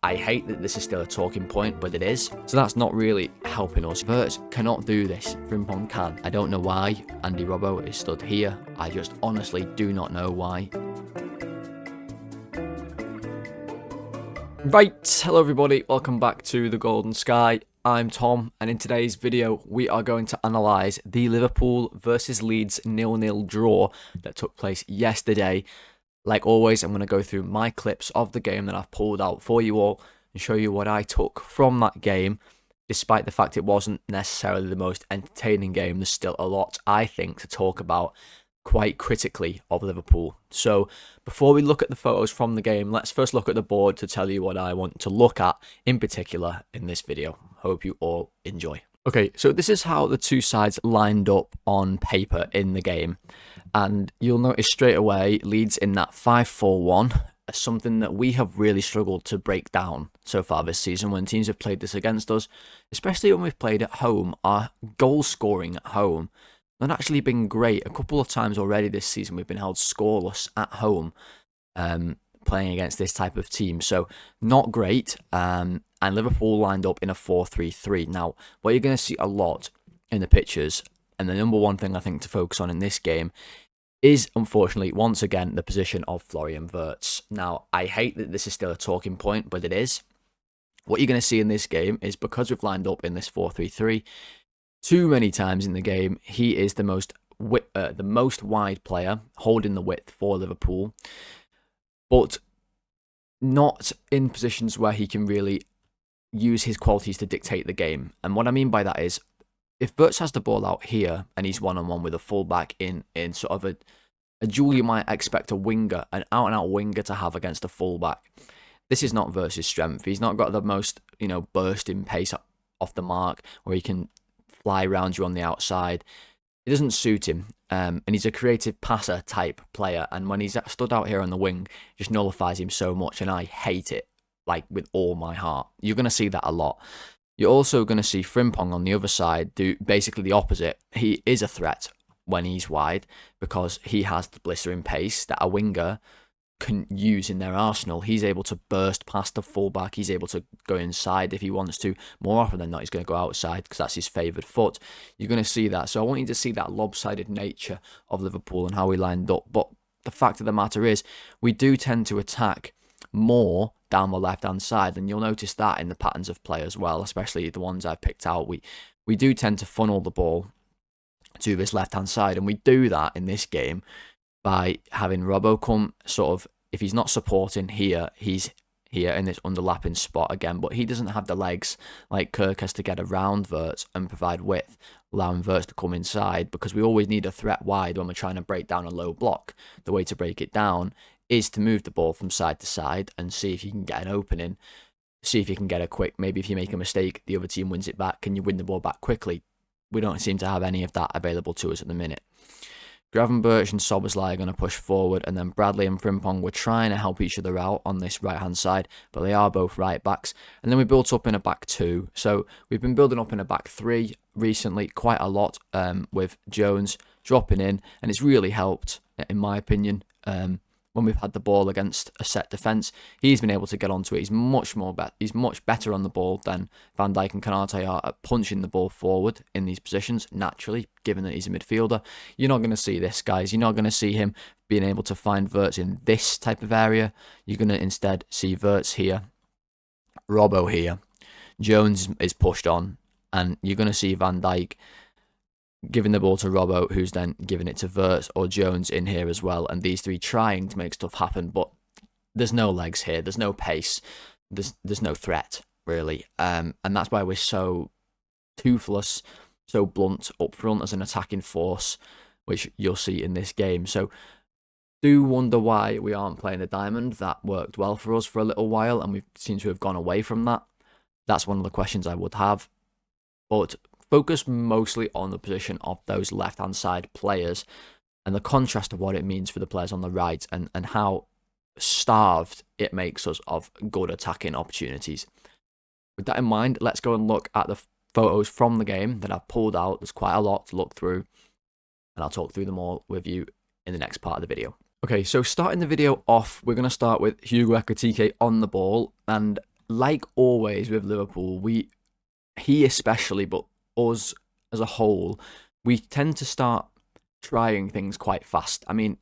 I hate that this is still a talking point, but it is. So that's not really helping us. Verts cannot do this. Frimpong can. I don't know why Andy Robbo is stood here. I just honestly do not know why. Right, hello everybody, welcome back to The Golden Sky. I'm Tom, and in today's video we are going to analyse the Liverpool versus Leeds 0-0 draw that took place yesterday. Like always, I'm going to go through my clips of the game that I've pulled out for you all and show you what I took from that game. Despite the fact it wasn't necessarily the most entertaining game, there's still a lot, I think, to talk about quite critically of Liverpool. So before we look at the photos from the game, let's first look at the board to tell you what I want to look at in particular in this video. Hope you all enjoy. Okay, so this is how the two sides lined up on paper in the game. And you'll notice straight away, Leeds in that 5-4-1, something that we have really struggled to break down so far this season when teams have played this against us, especially when we've played at home. Our goal scoring at home not actually been great. A couple of times already this season we've been held scoreless at home playing against this type of team. So not great. And Liverpool lined up in a 4-3-3. Now, what you're going to see a lot in the pictures, and the number one thing I think to focus on in this game, is unfortunately once again the position of Florian Wirtz. Now, I hate that this is still a talking point, but it is. What you're going to see in this game is, because we've lined up in this 4-3-3, too many times in the game, he is the most wide player, holding the width for Liverpool, but not in positions where he can really use his qualities to dictate the game. And what I mean by that is, if Wirtz has the ball out here and he's one-on-one with a fullback in sort of a duel you might expect a winger, an out-and-out winger to have against a fullback, this is not Wirtz's strength. He's not got the most, bursting pace off the mark where he can fly around you on the outside. It doesn't suit him, and he's a creative passer type player, and when he's stood out here on the wing, it just nullifies him so much, and I hate it, like, with all my heart. You're going to see that a lot. You're also going to see Frimpong on the other side do basically the opposite. He is a threat when he's wide because he has the blistering pace that a winger can use in their arsenal. He's able to burst past the fullback. He's able to go inside if he wants to. More often than not, he's going to go outside because that's his favoured foot. You're going to see that. So I want you to see that lopsided nature of Liverpool and how we lined up. But the fact of the matter is, we do tend to attack more down the left-hand side, and you'll notice that in the patterns of play as well, especially the ones I've picked out. We do tend to funnel the ball to this left-hand side, and we do that in this game by having Robbo come sort of, if he's not supporting here, he's here in this underlapping spot again, but he doesn't have the legs like Kirk has to get around Wirtz and provide width, allowing Wirtz to come inside, because we always need a threat wide when we're trying to break down a low block. The way to break it down is to move the ball from side to side and see if you can get an opening, see if you can get a quick, maybe if you make a mistake, the other team wins it back, can you win the ball back quickly? We don't seem to have any of that available to us at the minute. Gravenberch and Szoboszlai are going to push forward, and then Bradley and Frimpong were trying to help each other out on this right-hand side, but they are both right backs. And then we built up in a back two. So we've been building up in a back three recently quite a lot, with Jones dropping in, and it's really helped, in my opinion, when we've had the ball against a set defence. He's been able to get onto it. He's much better on the ball than Van Dijk and Konate are at punching the ball forward in these positions, naturally, given that he's a midfielder. You're not going to see this, guys. You're not going to see him being able to find Wirtz in this type of area. You're going to instead see Wirtz here, Robbo here, Jones is pushed on, and you're going to see Van Dijk giving the ball to Robbo, who's then giving it to Wirtz or Jones in here as well, and these three trying to make stuff happen, but there's no legs here, there's no pace, there's no threat, really, and that's why we're so toothless, so blunt up front as an attacking force, which you'll see in this game. So do wonder why we aren't playing the diamond. That worked well for us for a little while, and we seem to have gone away from that. That's one of the questions I would have, but focus mostly on the position of those left-hand side players and the contrast of what it means for the players on the right, and how starved it makes us of good attacking opportunities. With that in mind, let's go and look at the photos from the game that I've pulled out. There's quite a lot to look through, and I'll talk through them all with you in the next part of the video. Okay, so starting the video off, we're going to start with Hugo Ekitike on the ball, and like always with Liverpool, he especially, but us as a whole, we tend to start trying things quite fast. I mean,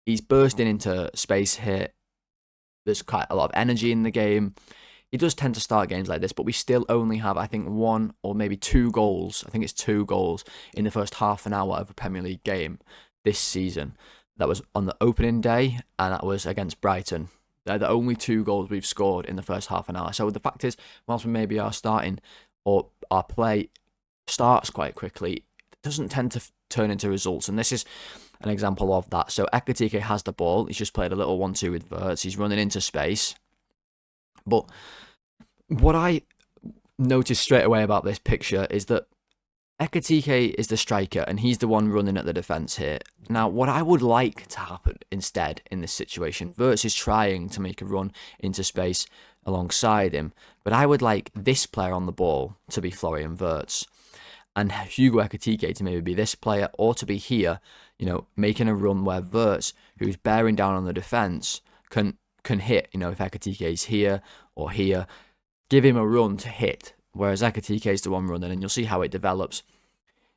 he's bursting into space here. There's quite a lot of energy in the game. He does tend to start games like this, but we still only have, I think, one or maybe two goals. I think it's 2 goals in the first half an hour of a Premier League game this season. That was on the opening day, and that was against Brighton. They're the only 2 goals we've scored in the first half an hour. So the fact is, whilst we maybe are starting, or our play starts quite quickly, it doesn't tend to turn into results. And this is an example of that. So Ekatike has the ball. He's just played a little 1-2 with Verts. He's running into space. But what I noticed straight away about this picture is that Ekatike is the striker and he's the one running at the defence here. Now, what I would like to happen instead in this situation, Verts is trying to make a run into space alongside him, but I would like this player on the ball to be Florian Verts and Hugo Ekatike to maybe be this player, or to be here, making a run where Verts, who's bearing down on the defence, can hit, if Ekatike is here or here, give him a run to hit, whereas Ekatike is the one running, and you'll see how it develops.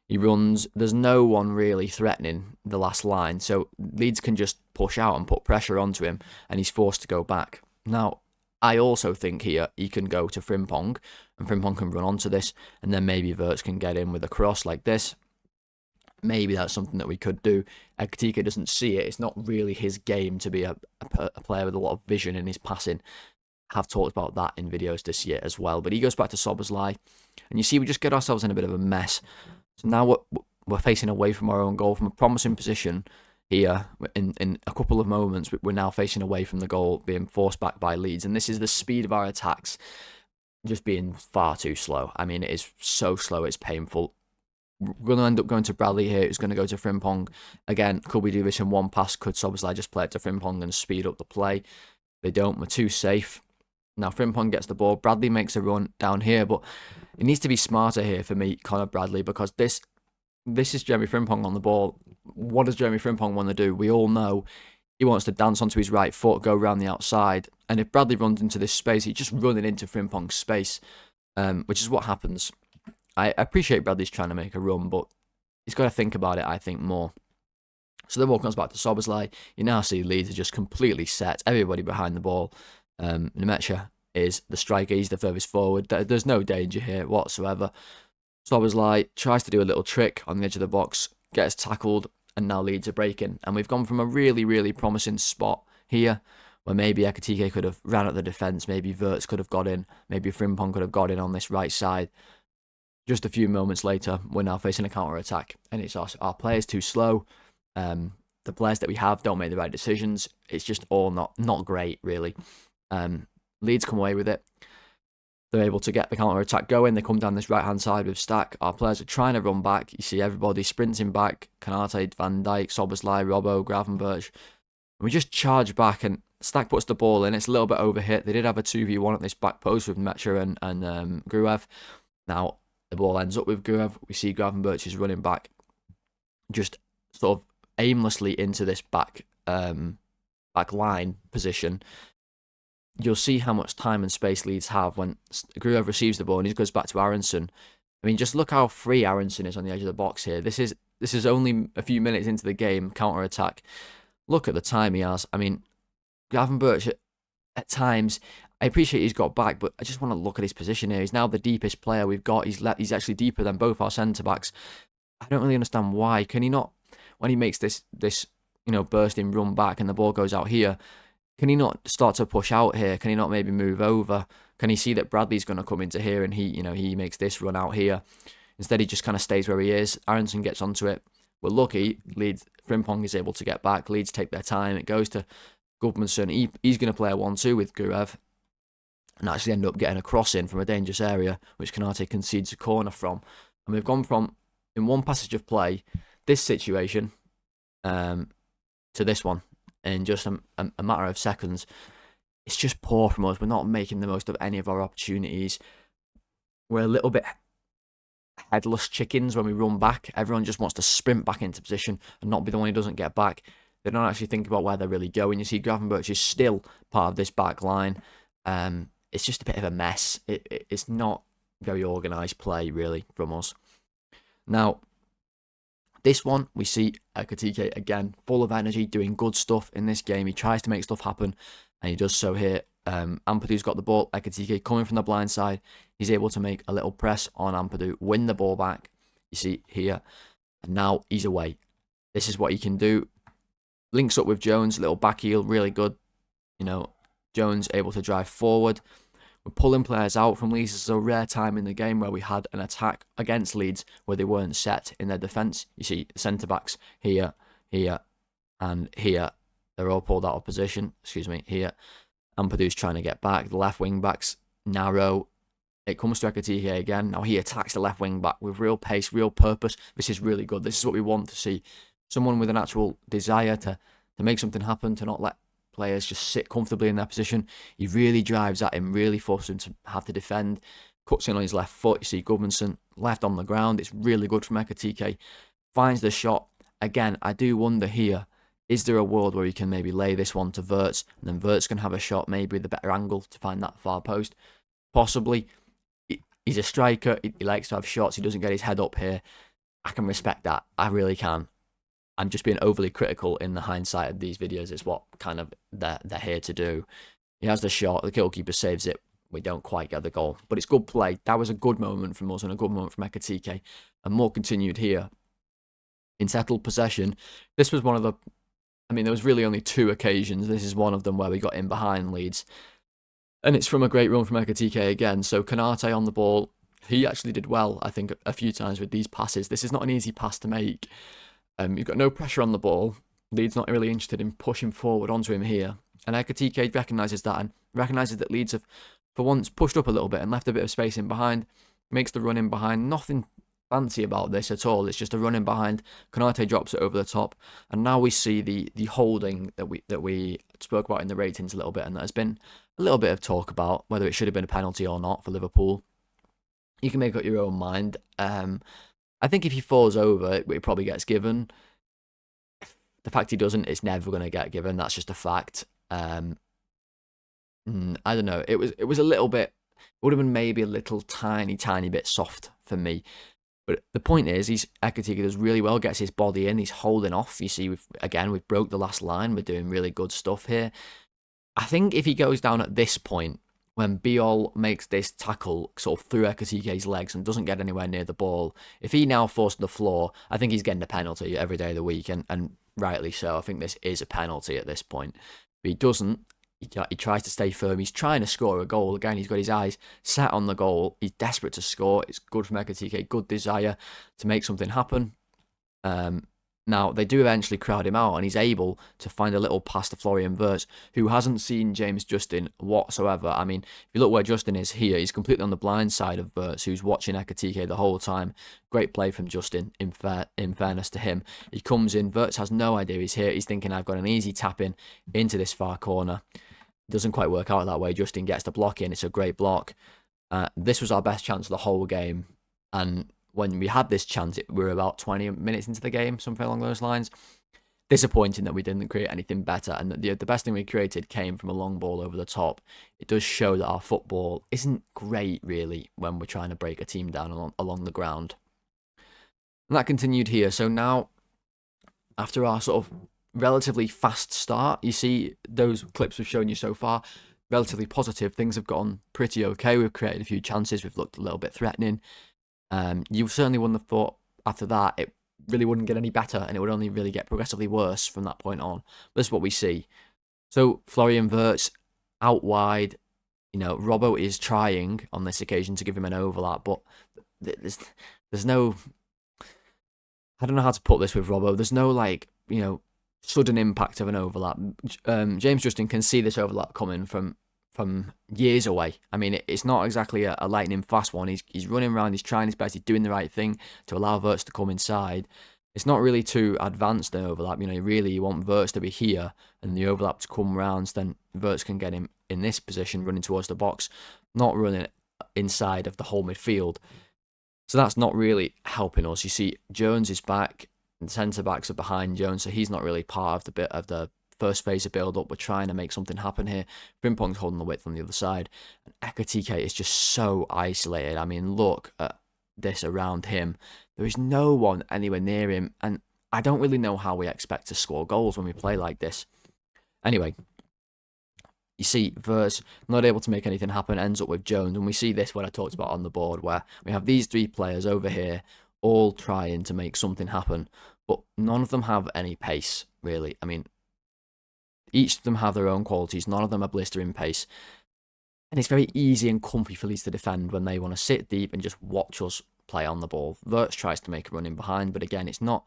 He runs, there's no one really threatening the last line, so Leeds can just push out and put pressure onto him, and he's forced to go back. Now, I also think here he can go to Frimpong, and Frimpong can run onto this, and then maybe Verts can get in with a cross like this. Maybe that's something that we could do. Ekatike doesn't see it. It's not really his game to be a player with a lot of vision in his passing. I have talked about that in videos this year as well. But he goes back to Szoboszlai, and you see we just get ourselves in a bit of a mess. So now we're facing away from our own goal, from a promising position here. In a couple of moments, we're now facing away from the goal, being forced back by Leeds. And this is the speed of our attacks just being far too slow. I mean, it is so slow, it's painful. We're going to end up going to Bradley here, who's going to go to Frimpong. Again, could we do this in one pass? Could Szoboszlai just play it to Frimpong and speed up the play? They don't. We're too safe. Now Frimpong gets the ball. Bradley makes a run down here, but it needs to be smarter here for me, Conor Bradley, because this is Jeremy Frimpong on the ball. What does Jeremy Frimpong want to do? We all know he wants to dance onto his right foot, go around the outside. And if Bradley runs into this space, he's just running into Frimpong's space, which is what happens. I appreciate Bradley's trying to make a run, but he's got to think about it, I think, more. So the ball comes back to Szoboszlai. You now see Leeds are just completely set. Everybody behind the ball. Nemecha is the striker. He's the furthest forward. There's no danger here whatsoever. Szoboszlai tries to do a little trick on the edge of the box, gets tackled, and now Leeds are breaking. And we've gone from a really, really promising spot here, where maybe Ekatike could have ran at the defence, maybe Verts could have got in, maybe Frimpong could have got in on this right side. Just a few moments later, we're now facing a counter-attack, and it's our players too slow. The players that we have don't make the right decisions. It's just all not great, really. Leeds come away with it. They're able to get the counter-attack going. They come down this right-hand side with Stack. Our players are trying to run back. You see everybody sprinting back. Kanate, Van Dijk, Szoboszlai, Robbo, Gravenberch. We just charge back, and Stack puts the ball in. It's a little bit overhit. They did have a 2v1 at this back post with Mecha and Gruev. Now, the ball ends up with Gruev. We see Gravenberch is running back, just sort of aimlessly into this back line position. You'll see how much time and space Leeds have when Gruev receives the ball and he goes back to Aronson. I mean, just look how free Aronson is on the edge of the box here. This is only a few minutes into the game, counter-attack. Look at the time he has. I mean, Gravenberch at times, I appreciate he's got back, but I just want to look at his position here. He's now the deepest player we've got. He's actually deeper than both our centre-backs. I don't really understand why. Can he not, when he makes this bursting run back and the ball goes out here, can he not start to push out here? Can he not maybe move over? Can he see that Bradley's going to come into here and he makes this run out here? Instead, he just kind of stays where he is. Aronson gets onto it. We're lucky. Frimpong is able to get back. Leeds take their time. It goes to Gudmundsson. He's going to play a 1-2 with Gruev and actually end up getting a cross in from a dangerous area, which Kanate concedes a corner from. And we've gone from, in one passage of play, this situation to this one in just a matter of seconds. It's just poor from us. We're not making the most of any of our opportunities. We're a little bit headless chickens when we run back. Everyone just wants to sprint back into position and not be the one who doesn't get back. They don't actually think about where they're really going. You see Gravenberch is still part of this back line. it's just a bit of a mess. It's not very organised play, really, from us. Now, this one, we see Ekitike again, full of energy, doing good stuff in this game. He tries to make stuff happen, and he does so here. Ampadu's got the ball. Ekitike coming from the blind side. He's able to make a little press on Ampadu, win the ball back. You see here, and now he's away. This is what he can do. Links up with Jones, little back heel, really good. You know, Jones able to drive forward. We're pulling players out from Leeds. This is a rare time in the game where we had an attack against Leeds where they weren't set in their defence. You see centre-backs here, here, and here. They're all pulled out of position. Excuse me, here. Ampadu's trying to get back. The left wing-backs narrow. It comes to Ekitike again. Now he attacks the left wing-back with real pace, real purpose. This is really good. This is what we want to see. Someone with an actual desire to make something happen, to not let players just sit comfortably in their position. He really drives at him, really forces him to have to defend. Cuts in on his left foot. You see Goodmanson left on the ground. It's really good from Ekitike. Finds the shot. Again, I do wonder here, is there a world where he can maybe lay this one to Wirtz, and then Wirtz can have a shot, maybe with a better angle to find that far post? Possibly. He's a striker. He likes to have shots. He doesn't get his head up here. I can respect that. I really can. I'm just being overly critical in the hindsight of these videos. It's what kind of they're here to do. He has the shot. The goalkeeper saves it. We don't quite get the goal. But it's good play. That was a good moment from us and a good moment from Ekitike. And more continued here. In settled possession, this was one of the... I mean, there was really only 2 occasions. This is one of them where we got in behind Leeds. And it's from a great run from Ekitike again. So Konate on the ball. He actually did well, I think, a few times with these passes. This is not an easy pass to make. You've got no pressure on the ball. Leeds not really interested in pushing forward onto him here. And Ekitike recognises that and recognises that Leeds have, for once, pushed up a little bit and left a bit of space in behind. Makes the run in behind. Nothing fancy about this at all. It's just a run in behind. Konate drops it over the top. And now we see the holding that we spoke about in the ratings a little bit. And there's been a little bit of talk about whether it should have been a penalty or not for Liverpool. You can make up your own mind. I think if he falls over, it probably gets given. The fact he doesn't, it's never going to get given. That's just a fact. I don't know. It was a little bit. It would have been maybe a little tiny bit soft for me. But the point is, Ekitike does really well. Gets his body in. He's holding off. You see, we've broke the last line. We're doing really good stuff here. I think if he goes down at this point, when Biol makes this tackle sort of through Ekitike's legs and doesn't get anywhere near the ball, if he now falls to the floor, I think he's getting a penalty every day of the week, and rightly so. I think this is a penalty at this point. But he doesn't. He tries to stay firm. He's trying to score a goal. Again, he's got his eyes set on the goal. He's desperate to score. It's good from Ekitike. Good desire to make something happen. Now, they do eventually crowd him out, and he's able to find a little pass to Florian Wirtz, who hasn't seen James Justin whatsoever. I mean, if you look where Justin is here, he's completely on the blind side of Wirtz, who's watching Ekitike the whole time. Great play from Justin, in fairness to him. He comes in, Wirtz has no idea he's here. He's thinking, I've got an easy tap in into this far corner. Doesn't quite work out that way. Justin gets the block in. It's a great block. This was our best chance of the whole game, and when we had this chance, we were about 20 minutes into the game, something along those lines. Disappointing that we didn't create anything better, and the best thing we created came from a long ball over the top. It does show that our football isn't great, really, when we're trying to break a team down along the ground. And that continued here. So now, after our sort of relatively fast start, you see those clips we've shown you so far, relatively positive. Things have gone pretty okay. We've created a few chances. We've looked a little bit threatening. You certainly wouldn't have thought after that it really wouldn't get any better, and it would only really get progressively worse from that point on. This is what we see. So Florian Wirtz out wide. You know, Robbo is trying on this occasion to give him an overlap, but there's no... I don't know how to put this with Robbo. There's no, like, you know, sudden impact of an overlap. James Justin can see this overlap coming from years away. I mean, it's not exactly a lightning fast one. He's running around, he's trying his best, he's doing the right thing to allow Wirtz to come inside. It's not really too advanced an overlap. You know, you want Wirtz to be here and the overlap to come round, so then Wirtz can get him in this position, running towards the box, not running inside of the whole midfield. So that's not really helping us. You see, Jones is back, and centre-backs are behind Jones, so he's not really part of the first phase of build-up. We're trying to make something happen here. Frimpong's holding the width on the other side. And Ekatike is just so isolated. I mean, look at this around him. There is no one anywhere near him, and I don't really know how we expect to score goals when we play like this. Anyway, you see Verts not able to make anything happen, ends up with Jones, and we see this what I talked about on the board, where we have these three players over here all trying to make something happen, but none of them have any pace, really. I mean, each of them have their own qualities, none of them are blistering pace, and it's very easy and comfy for Leeds to defend when they want to sit deep and just watch us play on the ball. Verts tries to make a run in behind, but again, it's not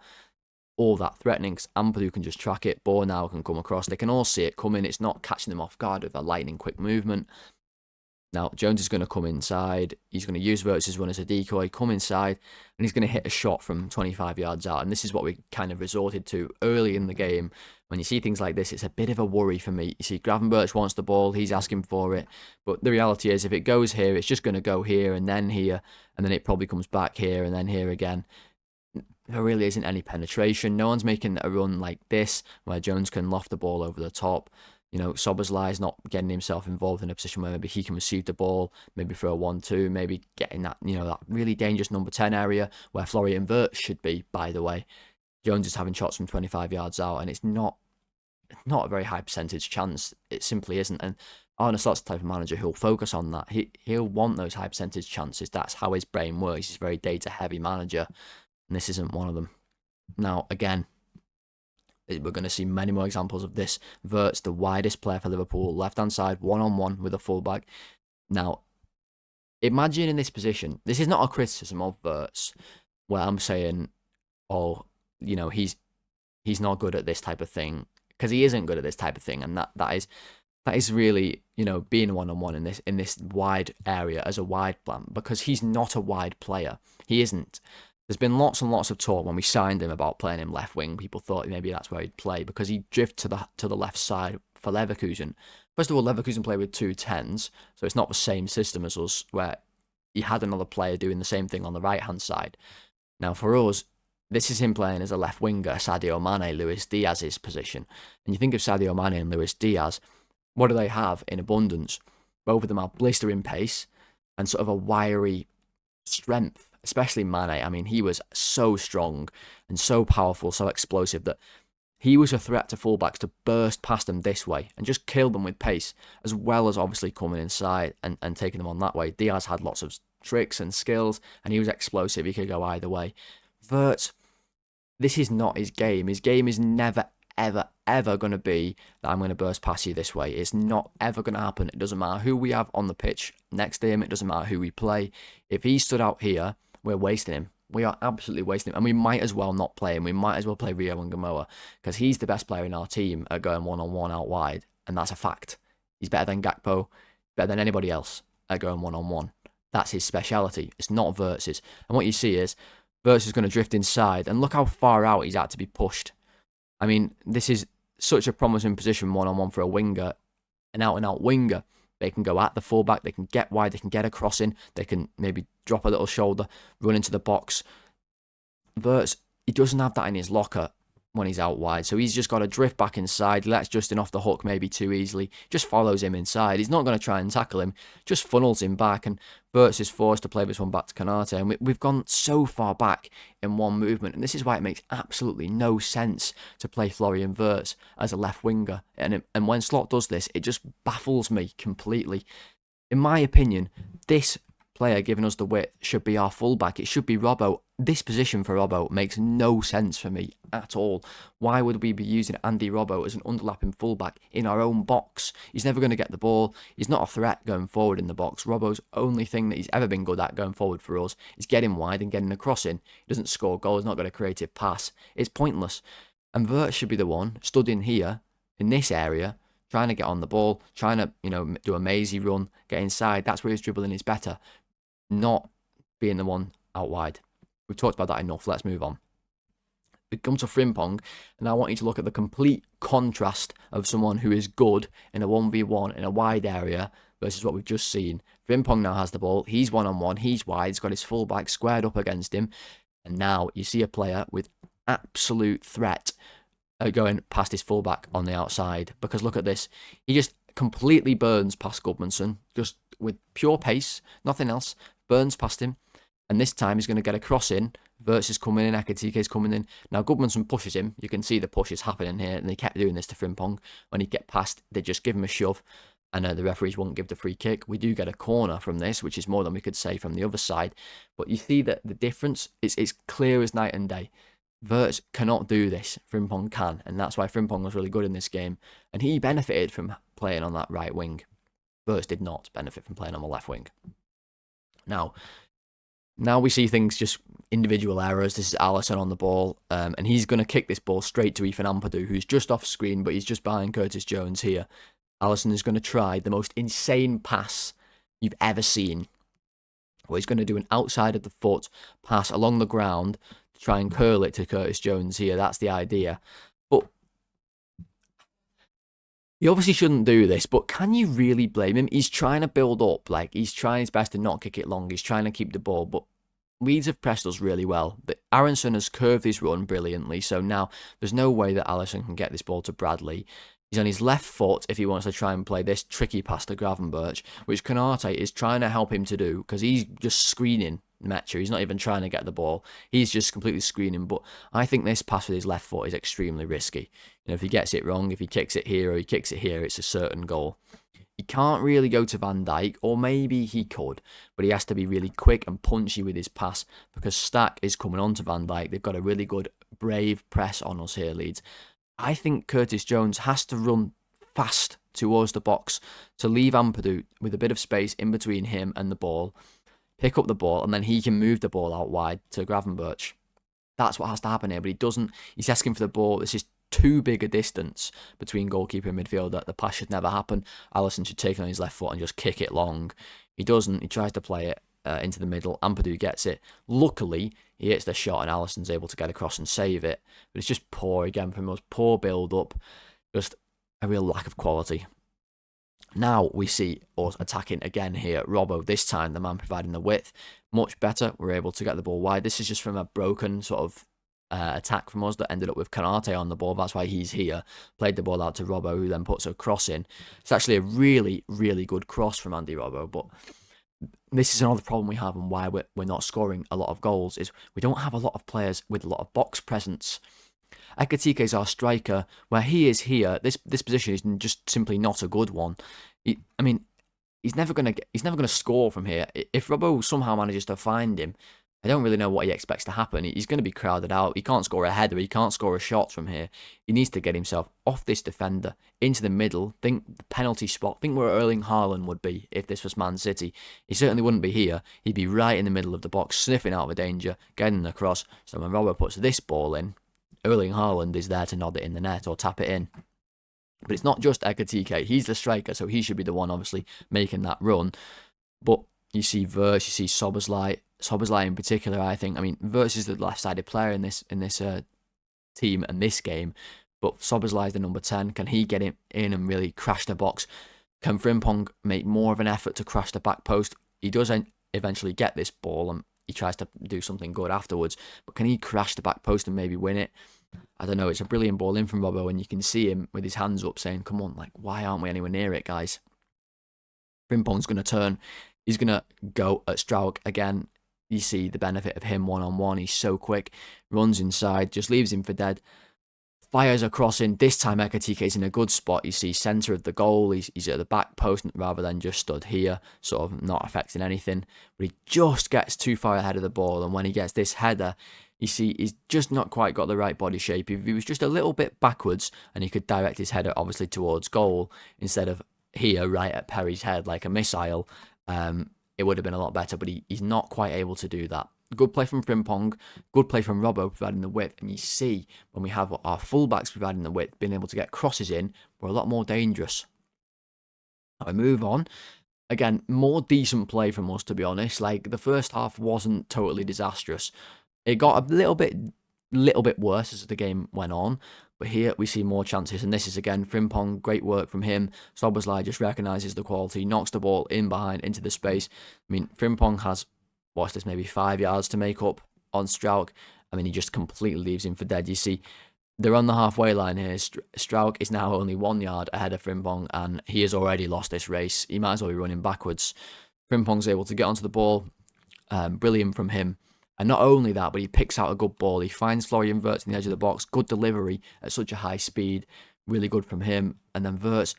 all that threatening, because Ampadu can just track it, Bornau can come across, they can all see it coming, it's not catching them off guard with a lightning quick movement. Now, Jones is going to come inside, he's going to use Verts' run as a decoy, come inside, and he's going to hit a shot from 25 yards out, and this is what we kind of resorted to early in the game. When you see things like this, it's a bit of a worry for me. You see, Gravenberch wants the ball, he's asking for it, but the reality is, if it goes here, it's just going to go here, and then it probably comes back here, and then here again. There really isn't any penetration. No one's making a run like this where Jones can loft the ball over the top. You know, Szoboszlai is not getting himself involved in a position where maybe he can receive the ball, maybe throw a 1-2, maybe getting that, you know, that really dangerous number 10 area where Florian Wirtz should be, by the way. Jones is having shots from 25 yards out, and it's not a very high percentage chance. It simply isn't. And Arne Slot's the type of manager who'll focus on that. He'll want those high percentage chances. That's how his brain works. He's a very data-heavy manager. And this isn't one of them. Now, again, we're going to see many more examples of this. Wirtz, the widest player for Liverpool, left-hand side, one-on-one with a fullback. Now, imagine in this position, this is not a criticism of Wirtz, where I'm saying, oh, you know, he's not good at this type of thing, because he isn't good at this type of thing, and that is really, you know, being one-on-one in this wide area as a wide plan, because he's not a wide player. He isn't. There's been lots and lots of talk when we signed him about playing him left wing. People thought maybe that's where he'd play because he drifts to the left side for Leverkusen. First of all, Leverkusen play with 2 10s, so it's not the same system as us, where you had another player doing the same thing on the right-hand side. Now, for us, this is him playing as a left winger, Sadio Mane, Luis Diaz's position. And you think of Sadio Mane and Luis Diaz, what do they have in abundance? Both of them have blistering pace and sort of a wiry strength. Especially Mane. I mean, he was so strong and so powerful, so explosive that he was a threat to fullbacks to burst past them this way and just kill them with pace, as well as obviously coming inside and taking them on that way. Diaz had lots of tricks and skills, and he was explosive. He could go either way. Wirtz, this is not his game. His game is never, ever, ever going to be that I'm going to burst past you this way. It's not ever going to happen. It doesn't matter who we have on the pitch next to him. It doesn't matter who we play. If he stood out here, we're wasting him. We are absolutely wasting him. And we might as well not play him. We might as well play Rio and Gamoa, because he's the best player in our team at going one-on-one out wide. And that's a fact. He's better than Gakpo, better than anybody else at going one-on-one. That's his speciality. It's not Wirtz's. And what you see is Wirtz is going to drift inside. And look how far out he's had to be pushed. I mean, this is such a promising position one-on-one for a winger, an out-and-out winger. They can go at the fullback, they can get wide, they can get a crossing, they can maybe drop a little shoulder, run into the box. Wirtz, he doesn't have that in his locker when he's out wide, so he's just got to drift back inside, lets Justin off the hook maybe too easily, just follows him inside. He's not going to try and tackle him, just funnels him back, and Wirtz is forced to play this one back to Konate, and we've gone so far back in one movement, and this is why it makes absolutely no sense to play Florian Wirtz as a left winger, and when Slot does this, it just baffles me completely. In my opinion, this player giving us the width should be our fullback. It should be Robbo. This position for Robbo makes no sense for me at all. Why would we be using Andy Robbo as an underlapping fullback in our own box? He's never going to get the ball. He's not a threat going forward in the box. Robbo's only thing that he's ever been good at going forward for us is getting wide and getting a cross in. He doesn't score goals, not got a creative pass. It's pointless. And Wirtz should be the one stood in here, in this area, trying to get on the ball, trying to, you know, do a mazy run, get inside. That's where his dribbling is better, not being the one out wide. We've talked about that enough. Let's move on. We come to Frimpong, and I want you to look at the complete contrast of someone who is good in a 1v1 in a wide area versus what we've just seen. Frimpong now has the ball. He's one-on-one. He's wide. He's got his fullback squared up against him. And now you see a player with absolute threat going past his fullback on the outside. Because look at this. He just completely burns past Goodmanson, just with pure pace, nothing else, burns past him. And this time he's going to get a cross in. Wirtz is coming in, Ekatiké's coming in. Now Goodmanson pushes him. You can see the push is happening here, and they kept doing this to Frimpong. When he get past, they just give him a shove, and the referees won't give the free kick. We do get a corner from this, which is more than we could say from the other side. But you see that the difference is it's clear as night and day. Wirtz cannot do this. Frimpong can, and that's why Frimpong was really good in this game, and he benefited from playing on that right wing. Wirtz did not benefit from playing on the left wing. Now we see things just individual errors. This is Alisson on the ball, and he's going to kick this ball straight to Ethan Ampadu, who's just off screen, but he's just behind Curtis Jones here. Alisson is going to try the most insane pass you've ever seen, where he's going to do an outside of the foot pass along the ground to try and curl it to Curtis Jones here. That's the idea. But he obviously shouldn't do this, but can you really blame him? He's trying to build up, like he's trying his best to not kick it long. He's trying to keep the ball, but Leeds have pressed us really well. But Aronson has curved his run brilliantly, so now there's no way that Alisson can get this ball to Bradley. He's on his left foot if he wants to try and play this tricky pass to Gravenberch, which Konate is trying to help him to do, because he's just screening Metcher. He's not even trying to get the ball. He's just completely screening. But I think this pass with his left foot is extremely risky. If he gets it wrong, if he kicks it here or he kicks it here, it's a certain goal. He can't really go to Van Dijk, or maybe he could, but he has to be really quick and punchy with his pass, because Stack is coming on to Van Dijk. They've got a really good, brave press on us here, Leeds. I think Curtis Jones has to run fast towards the box to leave Ampadu with a bit of space in between him and the ball, pick up the ball, and then he can move the ball out wide to Gravenberch. That's what has to happen here, but he doesn't. He's asking for the ball. This is too big a distance between goalkeeper and midfield that the pass should never happen. Alisson should take it on his left foot and just kick it long. He doesn't. He tries to play it into the middle. Ampadu gets it. Luckily, he hits the shot and Alisson's able to get across and save it. But it's just poor again from us. Poor build-up. Just a real lack of quality. Now we see us attacking again here. Robbo, this time the man providing the width. Much better. We're able to get the ball wide. This is just from a broken sort of attack from us that ended up with Konate on the ball. That's why he's here. Played the ball out to Robbo, who then puts a cross in. It's actually a really, really good cross from Andy Robbo, but this is another problem we have and why we're not scoring a lot of goals is we don't have a lot of players with a lot of box presence. Ekatike is our striker. Where he is here, this position is just simply not a good one. He's never gonna score from here. If Robbo somehow manages to find him, I don't really know what he expects to happen. He's going to be crowded out. He can't score a header. He can't score a shot from here. He needs to get himself off this defender, into the middle. Think the penalty spot. Think where Erling Haaland would be if this was Man City. He certainly wouldn't be here. He'd be right in the middle of the box, sniffing out of danger, getting across. So when Robert puts this ball in, Erling Haaland is there to nod it in the net or tap it in. But it's not just Ekatike. He's the striker, so he should be the one, obviously, making that run. But you see Wirtz, you see Szoboszlai in particular, I think. Wirtz is the left-sided player in this team and this game, but Szoboszlai is the number 10. Can he get in and really crash the box? Can Frimpong make more of an effort to crash the back post? He does eventually get this ball and he tries to do something good afterwards, but can he crash the back post and maybe win it? I don't know. It's a brilliant ball in from Robbo, and you can see him with his hands up saying, come on, why aren't we anywhere near it, guys? Frimpong's going to turn. He's going to go at Strauch again. You see the benefit of him one-on-one. He's so quick. Runs inside. Just leaves him for dead. Fires a cross in. This time Ekatike is in a good spot. You see centre of the goal. He's at the back post rather than just stood here, sort of not affecting anything. But he just gets too far ahead of the ball. And when he gets this header, you see he's just not quite got the right body shape. If he was just a little bit backwards and he could direct his header obviously towards goal instead of here right at Perry's head like a missile, it would have been a lot better, but he's not quite able to do that. Good play from Frimpong, good play from Robbo providing the width, and you see when we have our fullbacks providing the width, being able to get crosses in, we're a lot more dangerous. I move on. Again, more decent play from us, to be honest. The first half wasn't totally disastrous. It got a little bit worse as the game went on, but here we see more chances, and this is again Frimpong, great work from him. Szoboszlai just recognises the quality, knocks the ball in behind into the space. Frimpong has, what's this, maybe 5 yards to make up on Strauch. He just completely leaves him for dead. You see They're on the halfway line here. Strauk is now only 1 yard ahead of Frimpong, and he has already lost this race. He might as well be running backwards. Frimpong's able to get onto the ball. Brilliant from him. And not only that, but he picks out a good ball. He finds Florian Wirtz in the edge of the box. Good delivery at such a high speed. Really good from him. And then Wirtz,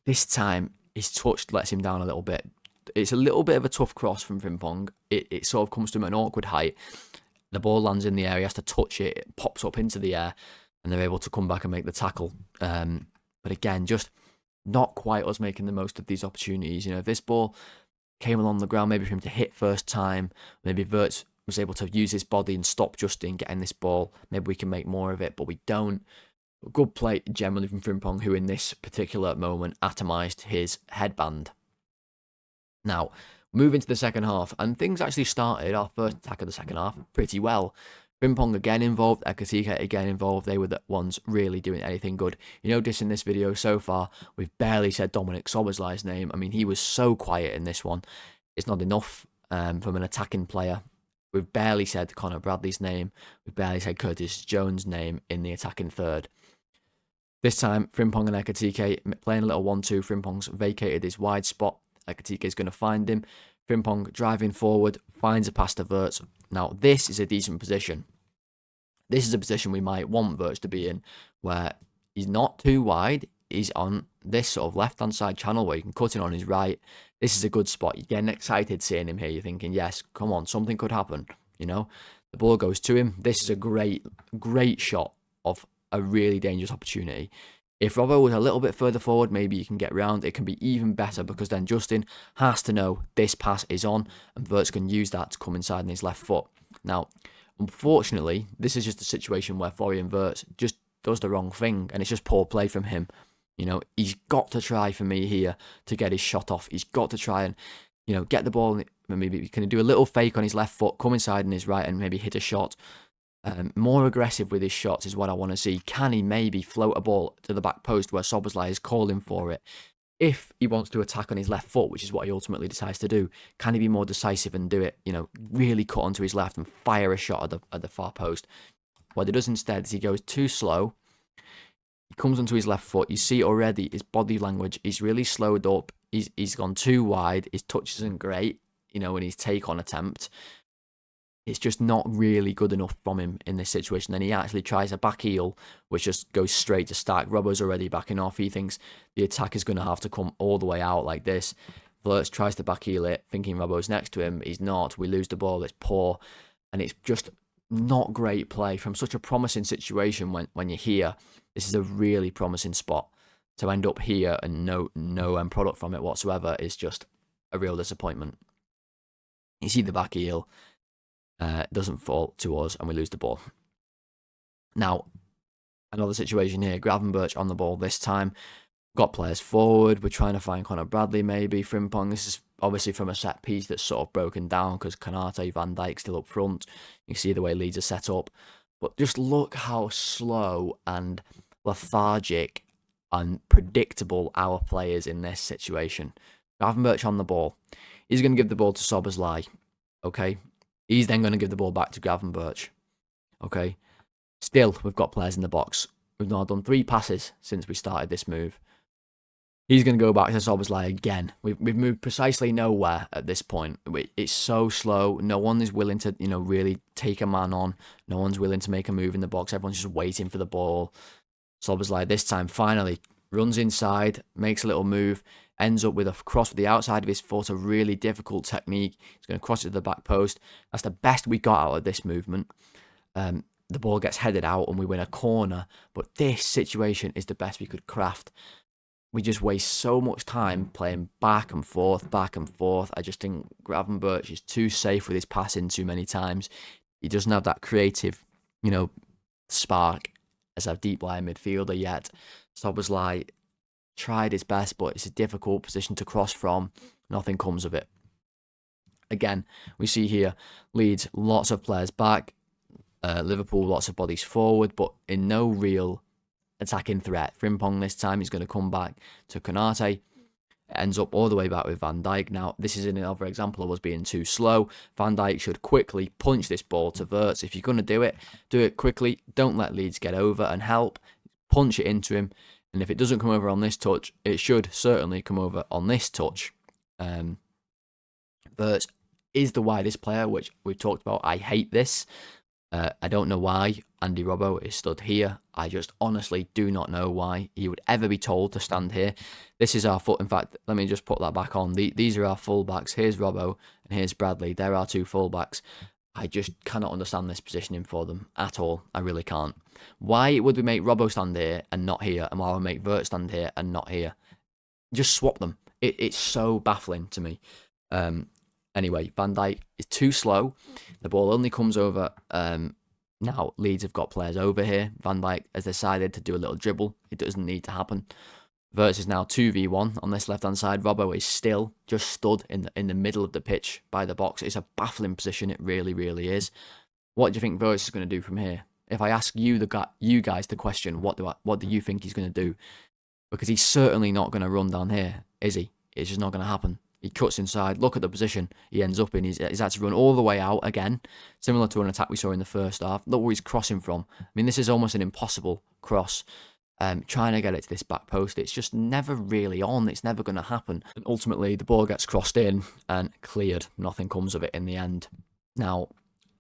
this time, his touch lets him down a little bit. It's a little bit of a tough cross from Frimpong. It sort of comes to him at an awkward height. The ball lands in the air. He has to touch it. It pops up into the air. And they're able to come back and make the tackle. But again, just not quite us making the most of these opportunities. If this ball came along the ground, maybe for him to hit first time, maybe Wirtz was able to use his body and stop Justin getting this ball. Maybe we can make more of it, but we don't. Good play generally from Frimpong, who in this particular moment atomised his headband. Now, moving to the second half, and things actually started, our first attack of the second half, pretty well. Frimpong again involved, Ekatike again involved. They were the ones really doing anything good. You notice in this video so far, we've barely said Dominic Szoboszlai's name. I mean, he was so quiet in this one. It's not enough from an attacking player. We've barely said Connor Bradley's name. We've barely said Curtis Jones' name in the attacking third. This time, Frimpong and Ekatike playing a little 1-2. Frimpong's vacated his wide spot. Ekatike is going to find him. Frimpong driving forward, finds a pass to Wirtz. Now, this is a decent position. This is a position we might want Wirtz to be in, where he's not too wide. He's on this sort of left-hand side channel where you can cut in on his right. This is a good spot. You're getting excited seeing him here. You're thinking, yes, come on, something could happen. The ball goes to him. This is a great shot of a really dangerous opportunity. If Robbo was a little bit further forward, maybe you can get round. It can be even better because then Justin has to know this pass is on and Wirtz can use that to come inside on his left foot. Now, unfortunately, this is just a situation where Florian Wirtz just does the wrong thing and it's just poor play from him. He's got to try for me here to get his shot off. He's got to try and, get the ball. Maybe he can do a little fake on his left foot, come inside on his right and maybe hit a shot. More aggressive with his shots is what I want to see. Can he maybe float a ball to the back post where Szoboszlai is calling for it? If he wants to attack on his left foot, which is what he ultimately decides to do, can he be more decisive and do it, really cut onto his left and fire a shot at the far post? What he does instead is he goes too slow. He comes onto his left foot. You see already his body language. He's really slowed up. He's gone too wide. His touch isn't great, in his take-on attempt. It's just not really good enough from him in this situation. Then he actually tries a back heel, which just goes straight to Stark. Robbo's already backing off. He thinks the attack is going to have to come all the way out like this. Wirtz tries to back heel it, thinking Robbo's next to him. He's not. We lose the ball. It's poor. And it's just not great play from such a promising situation when you're here. This is a really promising spot. To end up here and no end product from it whatsoever is just a real disappointment. You see the back heel. Doesn't fall to us and we lose the ball. Now, another situation here. Gravenberch on the ball this time. Got players forward. We're trying to find Connor Bradley maybe. Frimpong. This is obviously from a set piece that's sort of broken down because Konate, Van Dijk still up front. You see the way Leeds are set up. But just look how slow and lethargic and predictable our players in this situation. Gravenberch on the ball. He's going to give the ball to Szoboszlai. Okay. He's then going to give the ball back to Gravenberch. Okay. Still, we've got players in the box. We've now done 3 passes since we started this move. He's going to go back to Szoboszlai again. We've moved precisely nowhere at this point. It's so slow. No one is willing to, really take a man on. No one's willing to make a move in the box. Everyone's just waiting for the ball. Szoboszlai this time finally runs inside, makes a little move, ends up with a cross with the outside of his foot, a really difficult technique. He's going to cross it to the back post. That's the best we got out of this movement. The ball gets headed out and we win a corner. But this situation is the best we could craft. We just waste so much time playing back and forth. I just think Gravenberch is too safe with his passing too many times. He doesn't have that creative, spark as a deep line midfielder yet. Szoboszlai tried his best, but it's a difficult position to cross from. Nothing comes of it. Again, we see here Leeds, lots of players back. Liverpool, lots of bodies forward, but in no real attacking threat. Frimpong this time, he's going to come back to Konate. It ends up all the way back with Van Dijk. Now, this is another example of us being too slow. Van Dijk should quickly punch this ball to Wirtz. If you're going to do it quickly. Don't let Leeds get over and help. Punch it into him. And if it doesn't come over on this touch, it should certainly come over on this touch. Wirtz is the widest player, which we've talked about. I hate this. I don't know why Andy Robbo is stood here. I just honestly do not know why he would ever be told to stand here. This is our full. In fact, let me just put that back on. These are our fullbacks. Here's Robbo and here's Bradley. They're our two fullbacks. I just cannot understand this positioning for them at all. I really can't. Why would we make Robbo stand here and not here? And why would we make Wirtz stand here and not here? Just swap them. It's so baffling to me. Anyway, Van Dijk is too slow. The ball only comes over. Now, Leeds have got players over here. Van Dijk has decided to do a little dribble. It doesn't need to happen. Wirtz is now 2v1 on this left-hand side. Robbo is still just stood in the middle of the pitch by the box. It's a baffling position. It really, really is. What do you think Wirtz is going to do from here? If I ask you guys the question, what do you think he's going to do? Because he's certainly not going to run down here, is he? It's just not going to happen. He cuts inside. Look at the position he ends up in. He's had to run all the way out again, similar to an attack we saw in the first half. Look where he's crossing from. I mean, this is almost an impossible cross. Trying to get it to this back post, it's just never really on. It's never going to happen. And ultimately, the ball gets crossed in and cleared. Nothing comes of it in the end. Now,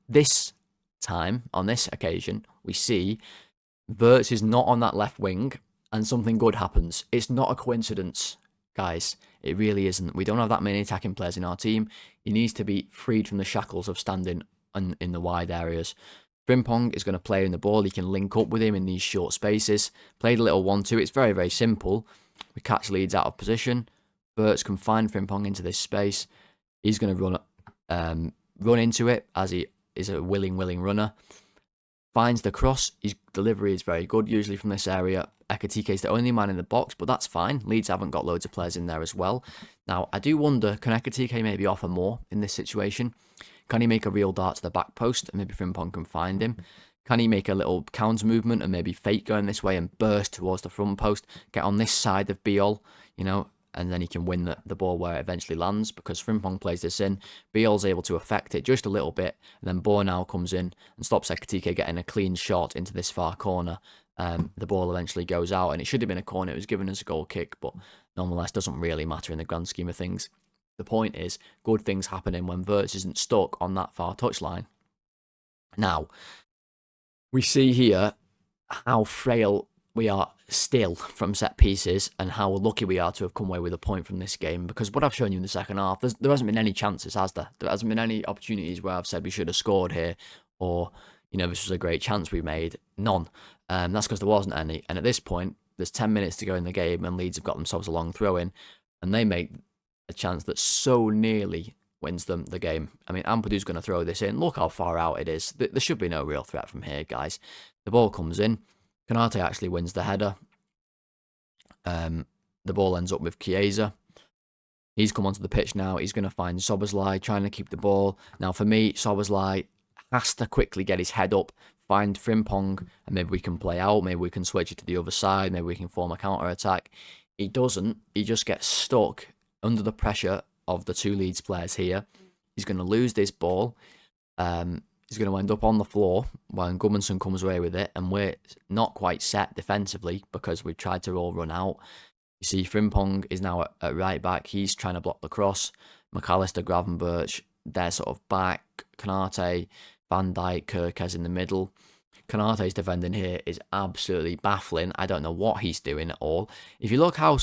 this time, on this occasion, we see Wirtz is not on that left wing and something good happens. It's not a coincidence, guys. It really isn't. We don't have that many attacking players in our team. He needs to be freed from the shackles of standing in the wide areas. Frimpong is going to play in the ball. He can link up with him in these short spaces. Played a little 1-2. It's very, very simple. We catch Leeds out of position. Wirtz can find Frimpong into this space. He's going to run into it as he is a willing runner. Finds the cross. His delivery is very good, usually from this area. Ekitike is the only man in the box, but that's fine. Leeds haven't got loads of players in there as well. Now, I do wonder, can Ekitike maybe offer more in this situation? Can he make a real dart to the back post and maybe Frimpong can find him? Can he make a little counter movement and maybe fake going this way and burst towards the front post, get on this side of Biol, and then he can win the ball where it eventually lands because Frimpong plays this in. Biol's able to affect it just a little bit, and then Bornau comes in and stops Ekitike getting a clean shot into this far corner. The ball eventually goes out, and it should have been a corner. It was given as a goal kick, but nonetheless doesn't really matter in the grand scheme of things. The point is, good things happening when Wirtz isn't stuck on that far touchline. Now, we see here how frail we are still from set pieces and how lucky we are to have come away with a point from this game, because what I've shown you in the second half, there hasn't been any chances, has there? There hasn't been any opportunities where I've said we should have scored here or, this was a great chance we made. None. That's because there wasn't any. And at this point, there's 10 minutes to go in the game and Leeds have got themselves a long throw in and they make a chance that so nearly wins them the game. I mean, Ampadu's going to throw this in. Look how far out it is. There should be no real threat from here, guys. The ball comes in. Konate actually wins the header. The ball ends up with Chiesa. He's come onto the pitch now. He's going to find Szoboszlai, trying to keep the ball. Now, for me, Szoboszlai has to quickly get his head up, find Frimpong, and maybe we can play out. Maybe we can switch it to the other side. Maybe we can form a counter-attack. He doesn't. He just gets stuck under the pressure of the two Leeds players here. He's going to lose this ball. He's going to end up on the floor when Gudmundsson comes away with it, and we're not quite set defensively because we've tried to all run out. You see Frimpong is now at right back. He's trying to block the cross. McAllister, Gravenberch, they're sort of back. Konate, Van Dijk, Kerkez in the middle. Konate's defending here is absolutely baffling. I don't know what he's doing at all. If you look how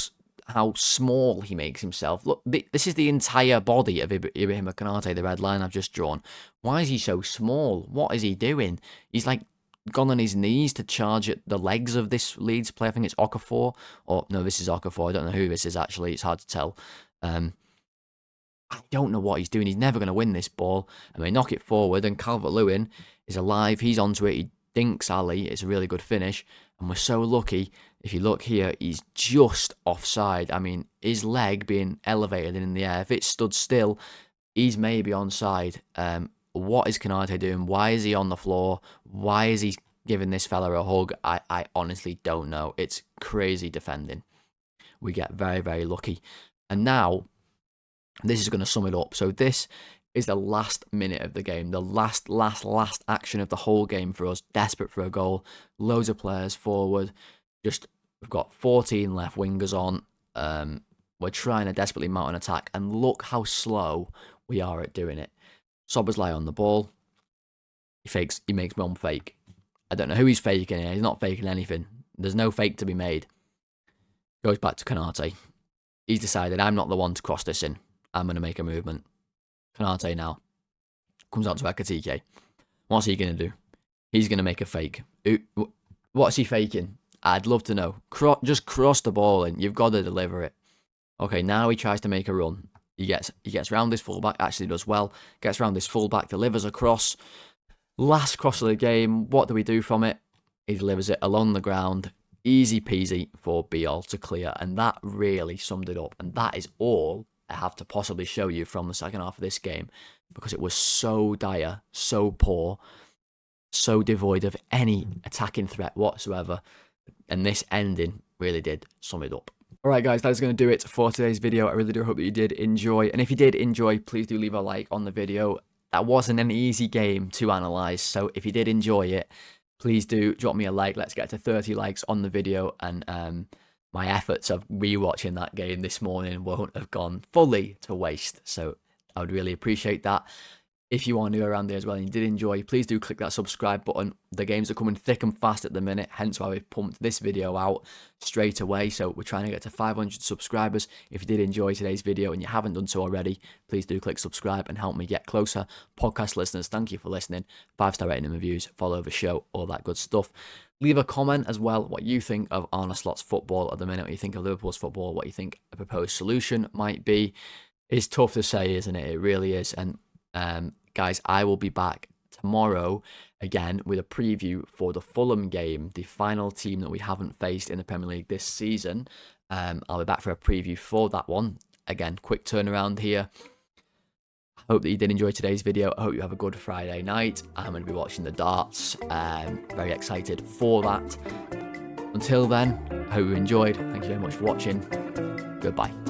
small he makes himself. Look, this is the entire body of Ibrahim Konate, the red line I've just drawn. Why is he so small? What is he doing? He's like gone on his knees to charge at the legs of this Leeds player. I think it's Okafor. Or, no, this is Okafor. I don't know who this is, actually. It's hard to tell. I don't know what he's doing. He's never going to win this ball. And they knock it forward, and Calvert-Lewin is alive. He's onto it. He dinks Ali. It's a really good finish. And we're so lucky. If you look here, he's just offside. I mean, his leg being elevated in the air. If it stood still, he's maybe onside. What is Konate doing? Why is he on the floor? Why is he giving this fella a hug? I honestly don't know. It's crazy defending. We get very, very lucky. And now, this is going to sum it up. So this is the last minute of the game, the last action of the whole game for us. Desperate for a goal, loads of players forward. We've got 14 left, wingers on. We're trying to desperately mount an attack, and look how slow we are at doing it. Szoboszlai on the ball. He makes one fake. I don't know who he's faking here. He's not faking anything. There's no fake to be made. Goes back to Konate. He's decided, I'm not the one to cross this in. I'm going to make a movement. Konate now. Comes out to Ekitike. What's he going to do? He's going to make a fake. What's he faking? I'd love to know. Just cross the ball in. You've got to deliver it. Okay, now he tries to make a run. He gets round his fullback. Actually does well. Gets round his fullback. Delivers a cross. Last cross of the game. What do we do from it? He delivers it along the ground. Easy peasy for Biol to clear. And that really summed it up. And that is all I have to possibly show you from the second half of this game. Because it was so dire, so poor, so devoid of any attacking threat whatsoever. And this ending really did sum it up. Alright guys, that is going to do it for today's video. I really do hope that you did enjoy. And if you did enjoy, please do leave a like on the video. That wasn't an easy game to analyse. So if you did enjoy it, please do drop me a like. Let's get to 30 likes on the video. And my efforts of rewatching that game this morning won't have gone fully to waste. So I would really appreciate that. If you are new around there as well and you did enjoy, please do click that subscribe button. The games are coming thick and fast at the minute, hence why we've pumped this video out straight away. So we're trying to get to 500 subscribers. If you did enjoy today's video and you haven't done so already, please do click subscribe and help me get closer. Podcast listeners, thank you for listening. 5-star rating and reviews, follow the show, all that good stuff. Leave a comment as well what you think of Arne Slot's football at the minute, what you think of Liverpool's football, what you think a proposed solution might be. It's tough to say, isn't it? It really is. And guys, I will be back tomorrow again with a preview for the Fulham game, the final team that we haven't faced in the Premier League this season. I'll be back for a preview for that one. Again, quick turnaround here. I hope that you did enjoy today's video. I hope you have a good Friday night. I'm going to be watching the darts. Very excited for that. Until then, I hope you enjoyed. Thank you very much for watching. Goodbye.